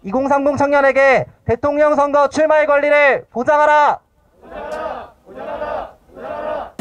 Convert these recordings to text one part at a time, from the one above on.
2030 청년에게 대통령 선거 출마의 권리를 보장하라! 보장하라! 보장하라! 보장하라!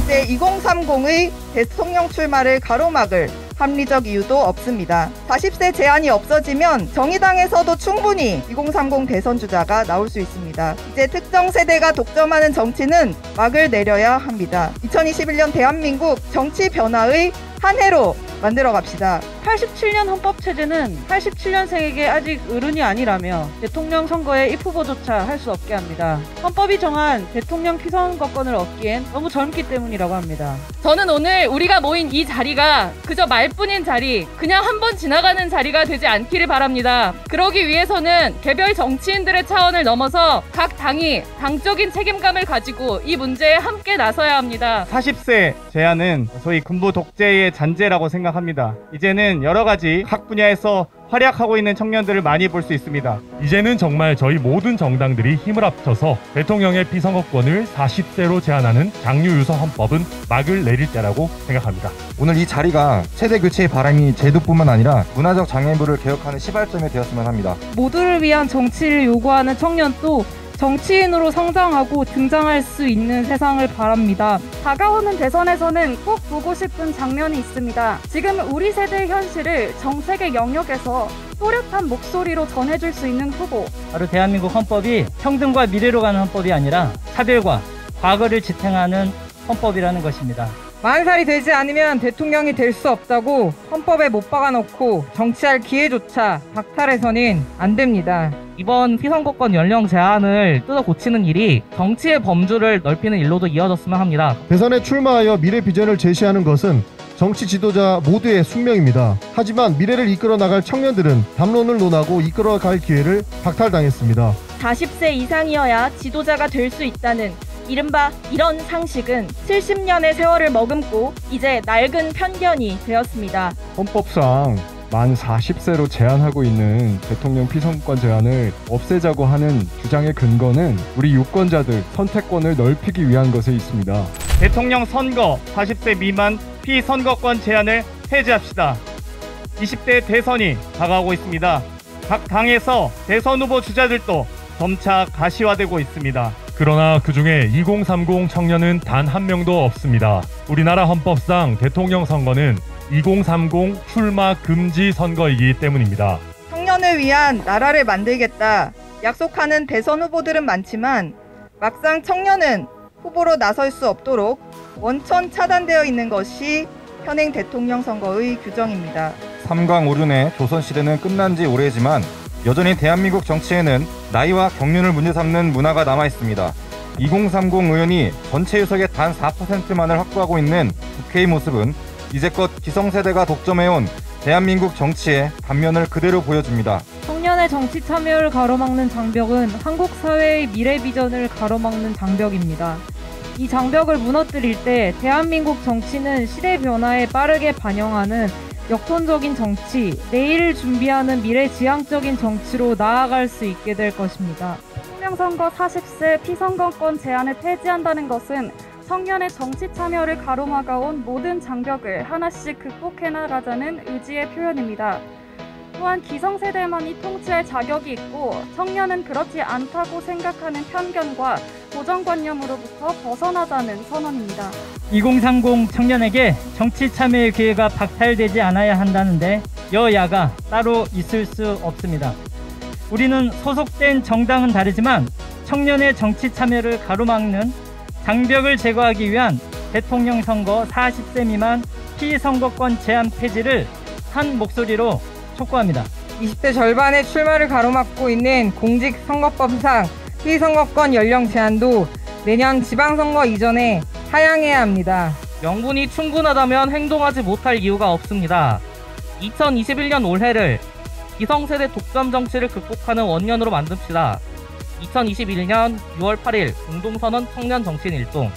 이제 2030의 대통령 출마를 가로막을 합리적 이유도 없습니다. 40세 제한이 없어지면 정의당에서도 충분히 2030 대선 주자가 나올 수 있습니다. 이제 특정 세대가 독점하는 정치는 막을 내려야 합니다. 2021년 대한민국 정치 변화의 한 해로 만들어 갑시다. 87년 헌법체제는 87년생에게 아직 어른이 아니라며 대통령 선거에 입후보조차 할 수 없게 합니다. 헌법이 정한 대통령 피선거권을 얻기엔 너무 젊기 때문이라고 합니다. 저는 오늘 우리가 모인 이 자리가 그저 말뿐인 자리, 그냥 한번 지나가는 자리가 되지 않기를 바랍니다. 그러기 위해서는 개별 정치인들의 차원을 넘어서 각 당이 당적인 책임감을 가지고 이 문제에 함께 나서야 합니다. 40세 제한은 소위 군부 독재의 잔재라고 생각합니다. 이제는 여러 가지 각 분야에서 활약하고 있는 청년들을 많이 볼 수 있습니다. 이제는 정말 저희 모든 정당들이 힘을 합쳐서 대통령의 피선거권을 40세로 제한하는 장유유서 헌법은 막을 내릴 때라고 생각합니다. 오늘 이 자리가 세대 교체의 바람이 제도뿐만 아니라 문화적 장애물을 개혁하는 시발점이 되었으면 합니다. 모두를 위한 정치를 요구하는 청년도 정치인으로 성장하고 등장할 수 있는 세상을 바랍니다. 다가오는 대선에서는 꼭 보고 싶은 장면이 있습니다. 지금 우리 세대의 현실을 정책의 영역에서 또렷한 목소리로 전해줄 수 있는 후보. 바로 대한민국 헌법이 평등과 미래로 가는 헌법이 아니라 차별과 과거를 지탱하는 헌법이라는 것입니다. 40살이 되지 않으면 대통령이 될 수 없다고 헌법에 못 박아놓고 정치할 기회조차 박탈해서는 안 됩니다. 이번 피선거권 연령 제한을 뜯어 고치는 일이 정치의 범주를 넓히는 일로도 이어졌으면 합니다. 대선에 출마하여 미래 비전을 제시하는 것은 정치 지도자 모두의 숙명입니다. 하지만 미래를 이끌어 나갈 청년들은 담론을 논하고 이끌어 갈 기회를 박탈당했습니다. 40세 이상이어야 지도자가 될 수 있다는 이른바 이런 상식은 70년의 세월을 머금고 이제 낡은 편견이 되었습니다. 헌법상 만 40세로 제한하고 있는 대통령 피선거권 제한을 없애자고 하는 주장의 근거는 우리 유권자들 선택권을 넓히기 위한 것에 있습니다. 대통령 선거 40세 미만 피선거권 제한을 해제합시다. 20대 대선이 다가오고 있습니다. 각 당에서 대선 후보 주자들도 점차 가시화되고 있습니다. 그러나 그중에 2030 청년은 단 한 명도 없습니다. 우리나라 헌법상 대통령 선거는 2030 출마 금지 선거이기 때문입니다. 청년을 위한 나라를 만들겠다 약속하는 대선 후보들은 많지만 막상 청년은 후보로 나설 수 없도록 원천 차단되어 있는 것이 현행 대통령 선거의 규정입니다. 삼강오륜의 조선시대는 끝난 지 오래지만 여전히 대한민국 정치에는 나이와 경륜을 문제 삼는 문화가 남아있습니다. 2030 의원이 전체 의석의 단 4%만을 확보하고 있는 국회의 모습은 이제껏 기성세대가 독점해온 대한민국 정치의 단면을 그대로 보여줍니다. 청년의 정치 참여를 가로막는 장벽은 한국 사회의 미래 비전을 가로막는 장벽입니다. 이 장벽을 무너뜨릴 때 대한민국 정치는 시대 변화에 빠르게 반영하는 역톤적인 정치, 내일을 준비하는 미래지향적인 정치로 나아갈 수 있게 될 것입니다. 대통령선거 40세 피선거권 제한을 폐지한다는 것은 청년의 정치 참여를 가로막아온 모든 장벽을 하나씩 극복해 나가자는 의지의 표현입니다. 또한 기성세대만이 통치할 자격이 있고 청년은 그렇지 않다고 생각하는 편견과 고정관념으로부터 벗어나자는 선언입니다. 2030 청년에게 정치 참여의 기회가 박탈되지 않아야 한다는데 여야가 따로 있을 수 없습니다. 우리는 소속된 정당은 다르지만 청년의 정치 참여를 가로막는 장벽을 제거하기 위한 대통령 선거 40세 미만 피선거권 제한 폐지를 한 목소리로 촉구합니다. 20대 절반의 출마를 가로막고 있는 공직선거법상 피선거권 연령 제한도 내년 지방선거 이전에 하향해야 합니다. 명분이 충분하다면 행동하지 못할 이유가 없습니다. 2021년 올해를 기성세대 독점 정치를 극복하는 원년으로 만듭시다. 2021년 6월 8일 공동선언 청년 정치인 일동